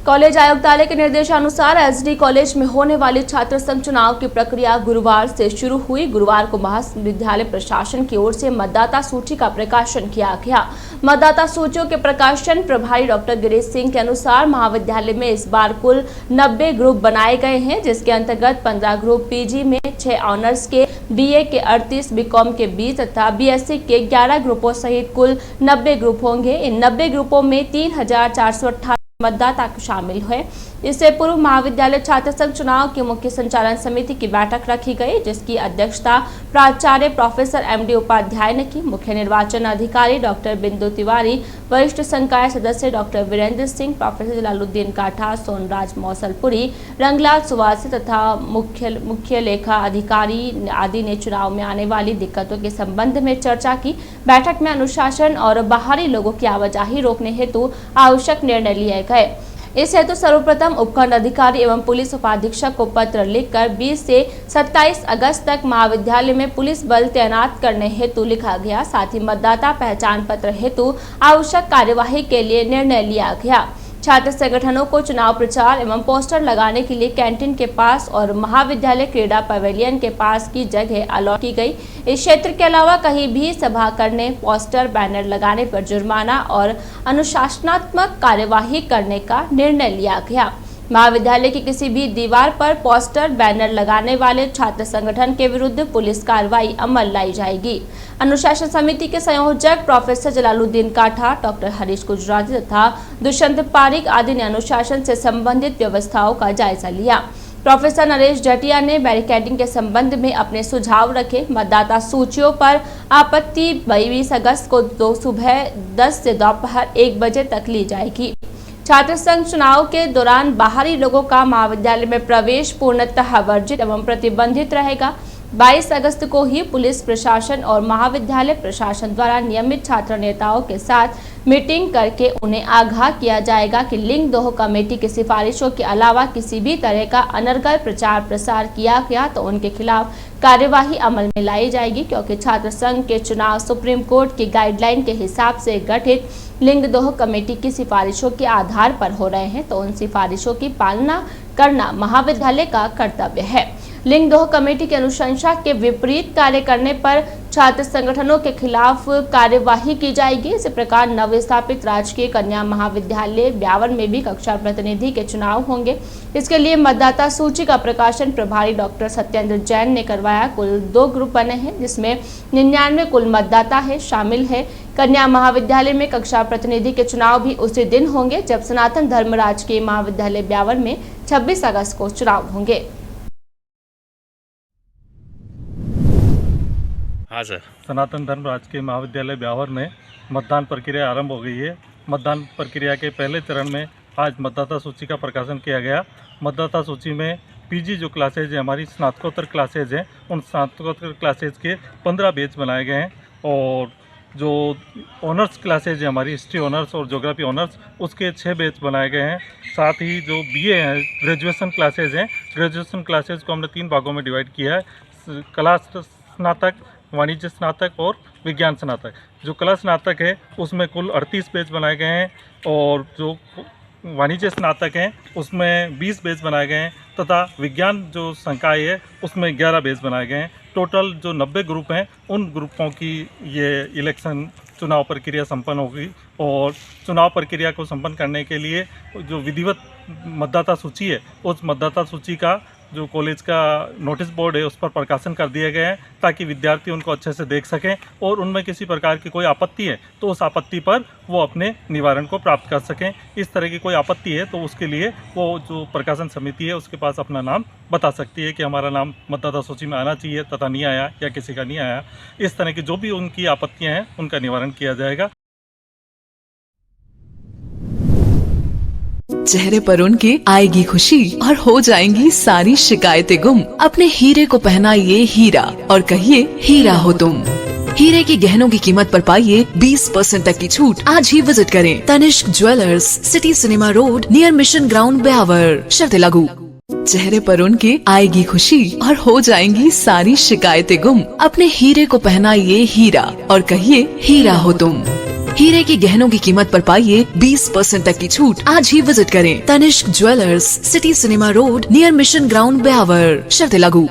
College आयुक्तालय के निर्देशानुसार एसडी कॉलेज में होने वाली छात्र संघ चुनाव की प्रक्रिया गुरुवार से शुरू हुई। गुरुवार को महाविद्यालय प्रशासन की ओर से मतदाता सूची का प्रकाशन किया गया। मतदाता सूचियों के प्रकाशन प्रभारी डॉक्टर गिरीश सिंह के अनुसार महाविद्यालय में इस बार कुल 90 ग्रुप बनाए गए हैं, जिसके अंतर्गत 15 ग्रुप पीजी में, 6 ऑनर्स के, बीए के 38, बीकॉम के 20 तथा बीएससी के 11 ग्रुपों सहित कुल 90 ग्रुप होंगे। इन 90 ग्रुपों में 3418 मतदाता शामिल हुए। इससे पूर्व महाविद्यालय छात्र संघ चुनाव की मुख्य संचालन समिति की बैठक रखी गई, जिसकी अध्यक्षता प्राचार्य प्रोफेसर एमडी उपाध्याय ने की। मुख्य निर्वाचन अधिकारी डॉक्टर बिंदु तिवारी, वरिष्ठ संकाय सदस्य डॉक्टर वीरेंद्र सिंह, प्रोफेसर जलालुद्दीन काठा, सोनराज मौसलपुरी, रंगलाल सुवासी तथा मुख्य लेखा अधिकारी आदि ने चुनाव में आने वाली दिक्कतों के संबंध में चर्चा की। बैठक में अनुशासन और बाहरी लोगों की आवाजाही रोकने हेतु आवश्यक निर्णय लिए गए। इस हेतु सर्वप्रथम उपखंड अधिकारी एवं पुलिस उपाधीक्षक को पत्र लिखकर 20 से 27 अगस्त तक महाविद्यालय में पुलिस बल तैनात करने हेतु लिखा गया। साथ ही मतदाता पहचान पत्र हेतु आवश्यक कार्यवाही के लिए निर्णय लिया गया। छात्र संगठनों को चुनाव प्रचार एवं पोस्टर लगाने के लिए कैंटीन के पास और महाविद्यालय क्रीड़ा पवेलियन के पास की जगह अलॉट की गई। इस क्षेत्र के अलावा कहीं भी सभा करने, पोस्टर बैनर लगाने पर जुर्माना और अनुशासनात्मक कार्यवाही करने का निर्णय लिया गया। महाविद्यालय की किसी भी दीवार पर पोस्टर बैनर लगाने वाले छात्र संगठन के विरुद्ध पुलिस कार्रवाई अमल लाई जाएगी। अनुशासन समिति के संयोजक प्रोफेसर जलालुद्दीन काठा, डॉक्टर हरीश गुजराती तथा दुष्यंत पारिक आदि ने अनुशासन से संबंधित व्यवस्थाओं का जायजा लिया। प्रोफेसर नरेश जटिया ने बैरिकेडिंग के संबंध में अपने सुझाव रखे। मतदाता सूचियों पर आपत्ति 22 अगस्त को सुबह 10 से दोपहर 1 बजे तक ली जाएगी। छात्र संघ चुनाव के दौरान बाहरी लोगों का महाविद्यालय में प्रवेश पूर्णतः वर्जित एवं प्रतिबंधित रहेगा। 22 अगस्त को ही पुलिस प्रशासन और महाविद्यालय प्रशासन द्वारा नियमित छात्र नेताओं के साथ मीटिंग करके उन्हें आगाह किया जाएगा कि लिंग दोह कमेटी की सिफारिशों के अलावा किसी भी तरह का अनर्गल प्रचार प्रसार किया गया तो उनके खिलाफ कार्यवाही अमल में लाई जाएगी। क्योंकि छात्र संघ के चुनाव सुप्रीम कोर्ट की गाइडलाइन के हिसाब से गठित लिंग दोह कमेटी की सिफारिशों के आधार पर हो रहे हैं, तो उन सिफारिशों की पालना करना महाविद्यालय का कर्तव्य है। लिंग दोह कमेटी की अनुशंसा के विपरीत कार्य करने पर छात्र संगठनों के खिलाफ कार्यवाही की जाएगी। इसी प्रकार नवस्थापित राजकीय कन्या महाविद्यालय ब्यावर में भी कक्षा प्रतिनिधि के चुनाव होंगे। इसके लिए मतदाता सूची का प्रकाशन प्रभारी डॉक्टर सत्येंद्र जैन ने करवाया। कुल 2 ग्रुप बने हैं, जिसमें 99 कुल मतदाता शामिल है। कन्या महाविद्यालय में कक्षा प्रतिनिधि के चुनाव भी उसी दिन होंगे, जब सनातन धर्म राजकीय महाविद्यालय ब्यावर में 26 अगस्त को चुनाव होंगे। हाँ सर। सनातन धर्म राजकीय महाविद्यालय ब्यावर में मतदान प्रक्रिया आरंभ हो गई है। मतदान प्रक्रिया के पहले चरण में आज मतदाता सूची का प्रकाशन किया गया। मतदाता सूची में पीजी जो क्लासेज है, हमारी स्नातकोत्तर क्लासेज हैं, उन स्नातकोत्तर क्लासेज के 15 बैच बनाए गए हैं और जो ऑनर्स क्लासेज है, हमारी हिस्ट्री ऑनर्स और ज्योग्राफी ऑनर्स, उसके 6 बैच बनाए गए हैं। साथ ही जो बीए हैं, ग्रेजुएशन क्लासेज हैं, ग्रेजुएशन क्लासेज को हमने 3 भागों में डिवाइड किया है, कला स्नातक, वाणिज्य स्नातक और विज्ञान स्नातक। जो कला स्नातक है उसमें कुल 38 बैच बनाए गए हैं और जो वाणिज्य स्नातक हैं उसमें 20 बैच बनाए गए हैं तथा विज्ञान जो संकाय है उसमें 11 बैच बनाए गए हैं। टोटल जो 90 ग्रुप हैं उन ग्रुपों की ये इलेक्शन चुनाव प्रक्रिया संपन्न होगी और चुनाव प्रक्रिया को संपन्न करने के लिए जो विधिवत मतदाता सूची है उस मतदाता सूची का जो कॉलेज का नोटिस बोर्ड है उस पर प्रकाशन कर दिए गए हैं, ताकि विद्यार्थी उनको अच्छे से देख सकें और उनमें किसी प्रकार की कोई आपत्ति है तो उस आपत्ति पर वो अपने निवारण को प्राप्त कर सकें। इस तरह की कोई आपत्ति है तो उसके लिए वो जो प्रकाशन समिति है उसके पास अपना नाम बता सकती है कि हमारा नाम मतदाता सूची में आना चाहिए तथा नहीं आया या किसी का नहीं आया। इस तरह की जो भी उनकी आपत्तियाँ हैं उनका निवारण किया जाएगा। चेहरे पर उनके आएगी खुशी और हो जाएंगी सारी शिकायतें गुम। अपने हीरे को पहनाइए हीरा और कहिए हीरा हो तुम। हीरे की गहनों की कीमत पर पाइए 20% तक की छूट। आज ही विजिट करें Tanishq jewellers, city cinema road, near mission ground, Beawar. शर्तें लागू। चेहरे पर उनके आएगी खुशी और हो जाएंगी सारी शिकायतें गुम। अपने हीरे को पहनाइए हीरा और कहिए हीरा हो तुम। हीरे के गहनों की कीमत पर पाइए 20% तक की छूट। आज ही विजिट करें Tanishq jewellers, city cinema road, near mission ground, Beawar. शर्तें लागू।